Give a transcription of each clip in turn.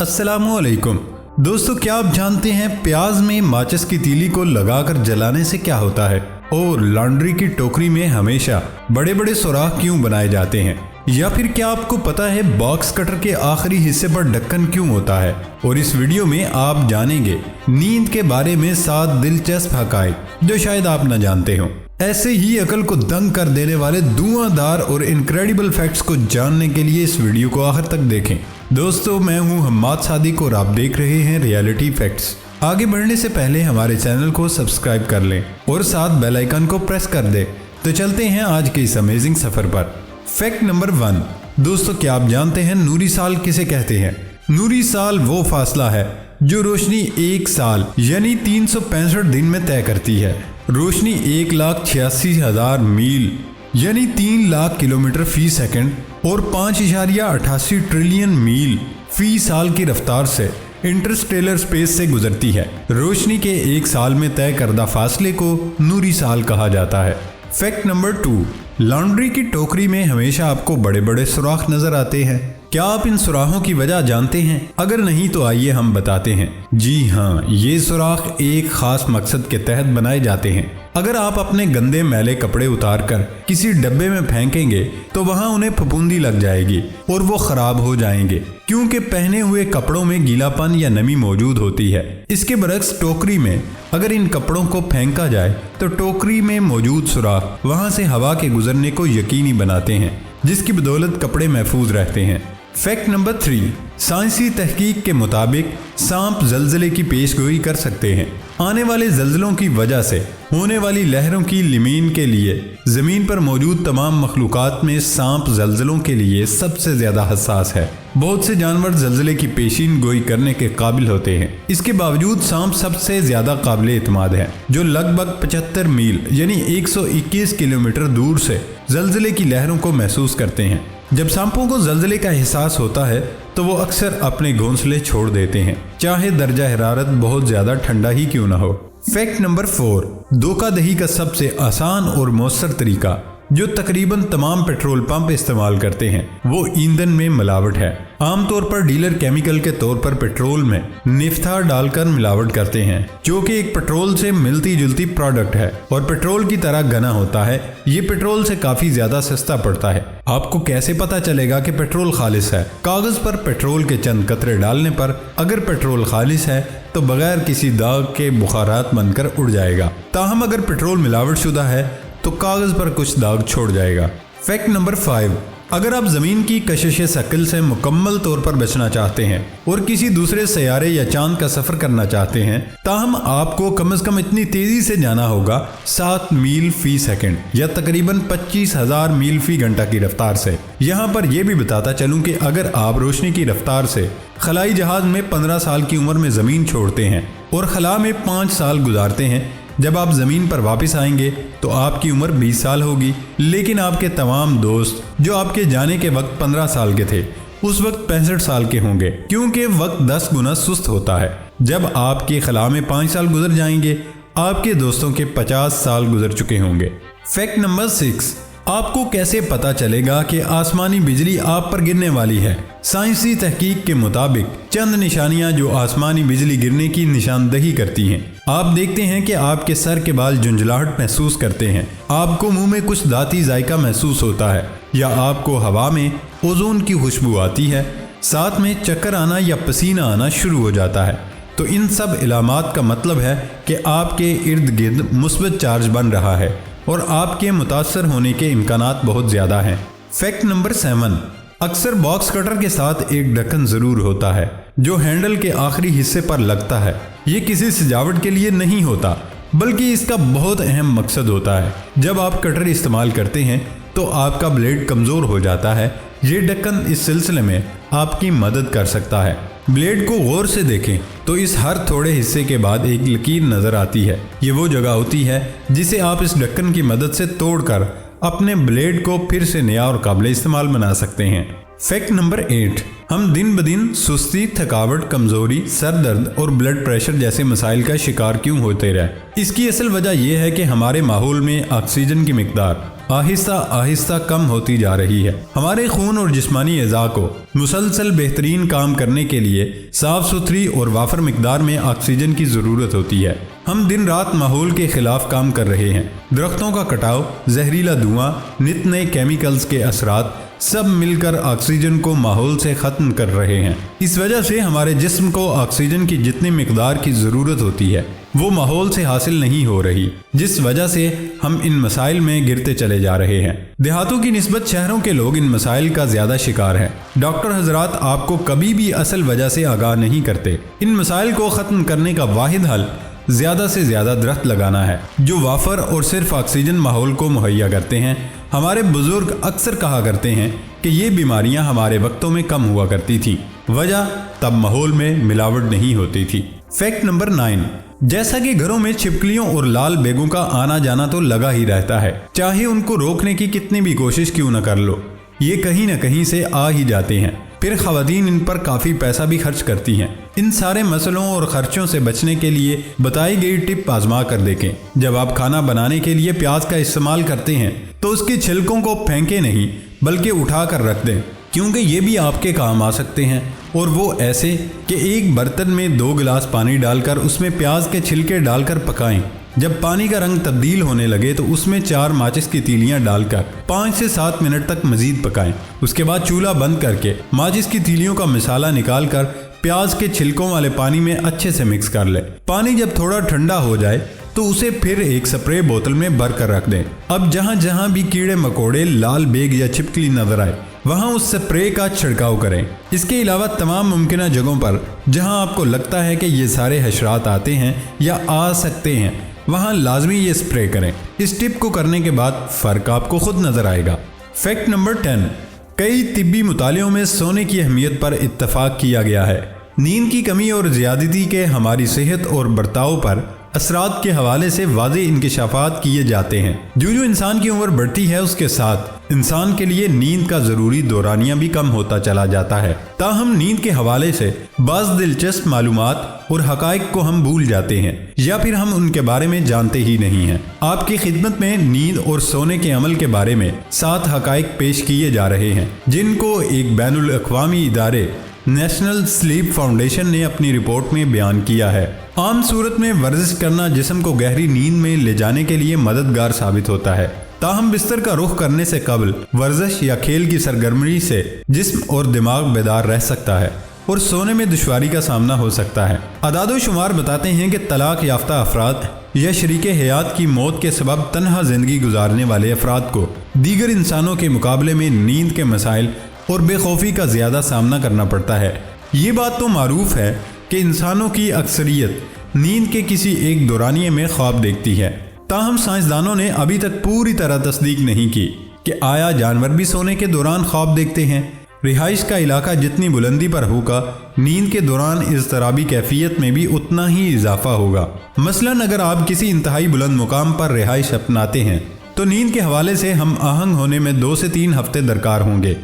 अस्सलामुअलैकुम दोस्तों, क्या आप जानते हैं प्याज में माचिस की तीली को लगाकर जलाने से क्या होता है? और लॉन्ड्री की टोकरी में हमेशा बड़े बड़े सुराख क्यों बनाए जाते हैं? या फिर क्या आपको पता है बॉक्स कटर के आखिरी हिस्से पर ढक्कन क्यों होता है? और इस वीडियो में आप जानेंगे नींद के बारे में 7 दिलचस्प हकायक जो शायद आप न जानते हो। ऐसे ही अकल को दंग कर देने वाले धुआंधार और इनक्रेडिबल फैक्ट्स को जानने के लिए इस वीडियो को आखिर तक देखें। दोस्तों, मैं हूं हम्माद सादिक और आप देख रहे हैं रियलिटी फैक्ट्स। आगे बढ़ने से पहले हमारे चैनल को सब्सक्राइब कर लें और साथ बेल आइकन को प्रेस कर दें। तो चलते हैं आज के इस अमेजिंग सफर पर। Fact number 1। दोस्तों, क्या आप जानते हैं नूरी साल किसे कहते हैं? नूरी साल वो फासला है जो रोशनी 1 साल यानी 365 दिन में तय करती है। रोशनी 1,86,000 मील यानी 3 लाख किलोमीटर फी सेकंड और 5.88 ट्रिलियन मील फी साल की रफ्तार से इंटरस्टेलर स्पेस से गुजरती है। रोशनी के 1 साल में तय करदा फासले को नूरी साल कहा जाता है। Fact number 2। लॉन्ड्री की टोकरी में हमेशा आपको बड़े बड़े सुराख नजर आते हैं। क्या आप इन सुराखों की वजह जानते हैं? अगर नहीं तो आइए हम बताते हैं। जी हाँ, ये सुराख एक खास मकसद के तहत बनाए जाते हैं। अगर आप अपने गंदे मैले कपड़े उतार कर किसी डब्बे में फेंकेंगे तो वहाँ उन्हें फफूंदी लग जाएगी और वो खराब हो जाएंगे, क्योंकि पहने हुए कपड़ों में गीलापन या नमी मौजूद होती है। इसके बरक्स टोकरी में अगर इन कपड़ों को फेंका जाए तो टोकरी में मौजूद सुराख वहाँ से हवा के गुजरने को यकीनी बनाते हैं, जिसकी बदौलत कपड़े महफूज रहते हैं। Fact number 3। साइंसी तहकीक के मुताबिक सांप जल्जले की पेशगोई कर सकते हैं। आने वाले जल्जलों की वजह से होने वाली लहरों की लिमीन के लिए जमीन पर मौजूद तमाम मखलूकात में सांप जल्जलों के लिए सबसे ज्यादा हसास है। बहुत से जानवर जल्जले की पेशीन गोई करने के काबिल होते हैं। इसके बावजूद सांप सबसे ज्यादा काबिल एतमाद है, जो लगभग 75 मील यानी 121 किलोमीटर दूर से जल्जले की लहरों को महसूस करते हैं। जब सांपों को जल्जले का एहसास होता है तो वो अक्सर अपने घोंसले छोड़ देते हैं, चाहे दर्जा हरारत बहुत ज्यादा ठंडा ही क्यों ना हो। Fact number 4। धोखाधड़ी का सबसे आसान और मौसर तरीका जो तकरीबन तमाम पेट्रोल पंप इस्तेमाल करते हैं वो ईंधन में मिलावट है। आमतौर पर डीलर केमिकल के तौर पर पेट्रोल में नेफ्था डालकर मिलावट करते हैं, जो कि एक पेट्रोल से मिलती जुलती प्रोडक्ट है और पेट्रोल की तरह घना होता है। ये पेट्रोल से काफी ज्यादा सस्ता पड़ता है। आपको कैसे पता चलेगा कि पेट्रोल खालिस है? कागज पर पेट्रोल के चंद कतरे डालने पर अगर पेट्रोल खालिस है तो बगैर किसी दाग के बुखारात बनकर उड़ जाएगा। ताहम अगर पेट्रोल मिलावट शुदा है तो कागज पर कुछ दाग छोड़ जाएगा। Fact number 5। अगर आप जमीन की कशिश शक्ल से मुकम्मल तौर पर बचना चाहते हैं और किसी दूसरे सैयारे या चांद का सफर करना चाहते हैं, ताहम आपको कम से कम इतनी तेजी से जाना होगा 7 मील फी सेकंड या तकरीबन 25,000 मील फी घंटा की रफ्तार से। यहाँ पर यह भी बताता चलूं कि अगर आप रोशनी की रफ्तार से खलाई जहाज में 15 साल की उम्र में जमीन छोड़ते हैं और खला में 5 साल गुजारते हैं, जब आप जमीन पर वापस आएंगे तो आपकी उम्र 20 साल होगी। लेकिन आपके तमाम दोस्त जो आपके जाने के वक्त 15 साल के थे उस वक्त 65 साल के होंगे, क्योंकि वक्त 10 गुना सुस्त होता है। जब आपके खला में 5 साल गुजर जाएंगे, आपके दोस्तों के 50 साल गुजर चुके होंगे। Fact number 6। आपको कैसे पता चलेगा कि आसमानी बिजली आप पर गिरने वाली है? साइंसी तहकीक के मुताबिक चंद निशानियां जो आसमानी बिजली गिरने की निशानदही करती हैं। आप देखते हैं कि आपके सर के बाल झुंझलाहट महसूस करते हैं, आपको मुंह में कुछ दाती जायका महसूस होता है, या आपको हवा में ओजोन की खुशबू आती है, साथ में चक्कर आना या पसीना आना शुरू हो जाता है। तो इन सब इलामात का मतलब है कि आपके इर्द गिर्द मुस्बत चार्ज बन रहा है और आपके मुतासर होने के इम्कानात बहुत ज़्यादा हैं। Fact number 7। अक्सर बॉक्स कटर के साथ एक ढक्कन ज़रूर होता है जो हैंडल के आखिरी हिस्से पर लगता है। ये किसी सजावट के लिए नहीं होता, बल्कि इसका बहुत अहम मकसद होता है। जब आप कटर इस्तेमाल करते हैं तो आपका ब्लेड कमज़ोर हो जाता है। ये ढक्कन इस सिलसिले में आपकी मदद कर सकता है। ब्लेड को गौर से देखें तो इस हर थोड़े हिस्से के बाद एक लकीर नजर आती है। ये वो जगह होती है जिसे आप इस ढक्कन की मदद से तोड़कर अपने ब्लेड को फिर से नया और काबिल इस्तेमाल बना सकते हैं। Fact number 8। हम दिन ब दिन सुस्ती, थकावट, कमजोरी, सर दर्द और ब्लड प्रेशर जैसे मसाइल का शिकार क्यों होते रहे? इसकी असल वजह यह है कि हमारे माहौल में ऑक्सीजन की मिकदार आहिस्ता आहिस्ता कम होती जा रही है। हमारे खून और जिस्मानी अज़ा को मुसलसल बेहतरीन काम करने के लिए साफ सुथरी और वाफर मिकदार में ऑक्सीजन की ज़रूरत होती है। हम दिन रात माहौल के खिलाफ काम कर रहे हैं। दरख्तों का कटाव, जहरीला धुआं, नित नए केमिकल्स के असरात सब मिलकर ऑक्सीजन को माहौल से ख़त्म कर रहे हैं। इस वजह से हमारे जिस्म को ऑक्सीजन की जितनी मिकदार की ज़रूरत होती है वो माहौल से हासिल नहीं हो रही, जिस वजह से हम इन मसाइल में गिरते चले जा रहे हैं। देहातों की निस्बत शहरों के लोग इन मसाइल का ज़्यादा शिकार हैं। डॉक्टर हजरात आपको कभी भी असल वजह से आगाह नहीं करते। इन मसाइल को ख़त्म करने का वाहिद हल ज़्यादा से ज़्यादा दरख्त लगाना है जो वाफर और सिर्फ ऑक्सीजन माहौल को मुहैया करते हैं। हमारे बुजुर्ग अक्सर कहा करते हैं कि ये बीमारियां हमारे वक्तों में कम हुआ करती थीं, वजह तब माहौल में मिलावट नहीं होती थी। फैक्ट नंबर 9, जैसा कि घरों में छिपकलियों और लाल बेगों का आना जाना तो लगा ही रहता है, चाहे उनको रोकने की कितनी भी कोशिश क्यों न कर लो, ये कहीं न कहीं से आ ही जाते हैं। फिर ख़वातीन इन पर काफ़ी पैसा भी खर्च करती हैं। इन सारे मसलों और ख़र्चों से बचने के लिए बताई गई टिप आजमा कर देखें। जब आप खाना बनाने के लिए प्याज का इस्तेमाल करते हैं तो उसके छिलकों को फेंके नहीं बल्कि उठा कर रख दें, क्योंकि ये भी आपके काम आ सकते हैं। और वो ऐसे कि एक बर्तन में 2 गिलास पानी डालकर उसमें प्याज के छिलके डालकर पकाएं। जब पानी का रंग तब्दील होने लगे तो उसमें 4 माचिस की तीलियां डालकर 5 से 7 मिनट तक मजीद पकाएं। उसके बाद चूल्हा बंद करके माचिस की तीलियों का मसाला निकालकर प्याज के छिलकों वाले पानी में अच्छे से मिक्स कर लें। पानी जब थोड़ा ठंडा हो जाए तो उसे फिर एक स्प्रे बोतल में भर कर रख दें। अब जहां जहां भी कीड़े मकोड़े, लाल बेग या छिपकली नजर आए वहां उस स्प्रे का छिड़काव करें। इसके अलावा तमाम मुमकिन जगहों पर जहां आपको लगता है कि ये सारे हशरात आते हैं या आ सकते हैं वहां लाजमी ये स्प्रे करें। इस टिप को करने के बाद फ़र्क आपको खुद नजर आएगा। फैक्ट नंबर 10, कई तिब्बी मुतालियों में सोने की अहमियत पर इत्तफाक किया गया है। नींद की कमी और ज़्यादती के हमारी सेहत और बर्ताव पर असरात के हवाले से वाज़े इंकशाफात किए जाते हैं। जो जो इंसान की उम्र बढ़ती है उसके साथ इंसान के लिए नींद का ज़रूरी दौरानिया भी कम होता चला जाता है। ताहम नींद के हवाले से बाज़ दिलचस्प मालूमात और हक़ाइक़ को हम भूल जाते हैं या फिर हम उनके बारे में जानते ही नहीं हैं। आपकी खिदमत में नींद और सोने के अमल के बारे में 7 हक़ाइक़ पेश किए जा रहे हैं जिनको एक बैनुल अक़वामी इदारे नेशनल स्लीप फाउंडेशन ने अपनी रिपोर्ट में बयान किया है। आम सूरत में वर्जिश करना जिस्म को गहरी नींद में ले जाने के लिए मददगार साबित होता है। ताहम बिस्तर का रुख करने से कबल वर्जिश या खेल की सरगर्मी से जिस्म और दिमाग बेदार रह सकता है और सोने में दुश्वारी का सामना हो सकता है। अदादो शुमार बताते हैं कि तलाक याफ्ता अफराद या शरीके हयात की मौत के सबब तन्हा जिंदगी गुजारने वाले अफराद को दीगर इंसानों के मुकाबले में नींद के मसाइल और बेखौफी का ज़्यादा सामना करना पड़ता है। ये बात तो मारूफ है कि इंसानों की अक्सरियत नींद के किसी एक दौरानिये में ख्वाब देखती है। ताहम साइंसदानों ने अभी तक पूरी तरह तस्दीक नहीं की कि आया जानवर भी सोने के दौरान ख्वाब देखते हैं। रिहाइश का इलाका जितनी बुलंदी पर होगा नींद के दौरान इज़्तिराबी कैफियत में भी उतना ही इजाफा होगा। मसलन अगर आप किसी इंतहाई बुलंद मुकाम पर रिहाइश अपनाते हैं तो नींद के हवाले से हम आहंग होने में 2 से 3 हफ्ते दरकार होंगे।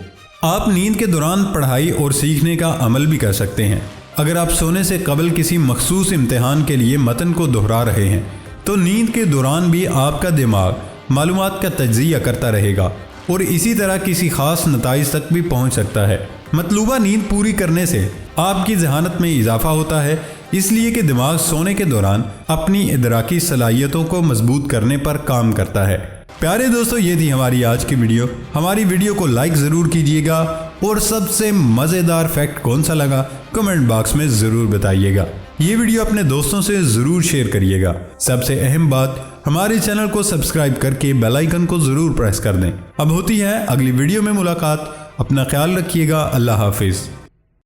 आप नींद के दौरान पढ़ाई और सीखने का अमल भी कर सकते हैं। अगर आप सोने से कबल किसी मखसूस इम्तिहान के लिए मतन को दोहरा रहे हैं तो नींद के दौरान भी आपका दिमाग मालूमात का तज्जिया करता रहेगा और इसी तरह किसी खास नताइज तक भी पहुंच सकता है। मतलूबा नींद पूरी करने से आपकी ज़हानत में इजाफा होता है, इसलिए कि दिमाग सोने के दौरान अपनी इदराकी सलाहियतों को मजबूत करने पर काम करता है। प्यारे दोस्तों, ये थी हमारी आज की वीडियो। हमारी वीडियो को लाइक ज़रूर कीजिएगा और सबसे मज़ेदार फैक्ट कौन सा लगा कमेंट बॉक्स में ज़रूर बताइएगा। ये वीडियो अपने दोस्तों से ज़रूर शेयर करिएगा। सबसे अहम बात, हमारे चैनल को सब्सक्राइब करके बेल आइकन को ज़रूर प्रेस कर दें। अब होती है अगली वीडियो में मुलाकात। अपना ख्याल रखिएगा। अल्लाह हाफिज़।